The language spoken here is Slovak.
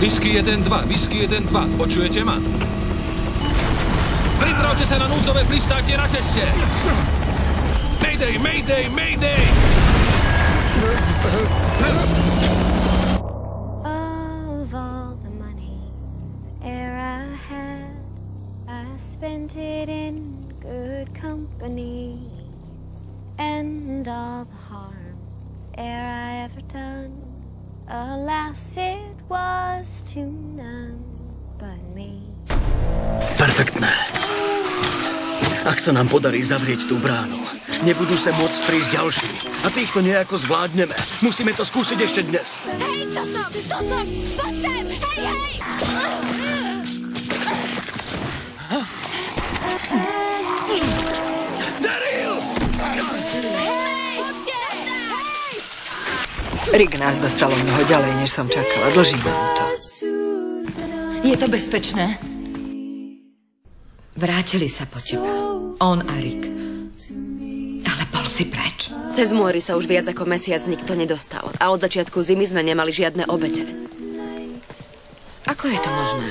Whisky 1-2, Whisky 1-2, počujete ma? Pripravte sa na núdzové pristátie na ceste! Mayday, mayday, mayday! Of all the money e'er I had, I spent it in good company. And all the harm e'er I ever done, alas, it was to none but me. Perfektné. Ak sa nám podarí zavrieť tú bránu, nebudú sa môcť prísť ďalší. A týchto nejako zvládneme. Musíme to skúsiť ešte dnes. Hej, to som! Poď sem! Hej! Daryl! Rick nás dostalo mnoho ďalej, než som čakala. Dlžíme mu to. Je to bezpečné? Vrátili sa po teba. On a Rick. Ale bol si preč. Cez múry sa už viac ako mesiac nikto nedostal. A od začiatku zimy sme nemali žiadne obete. Ako je to možné?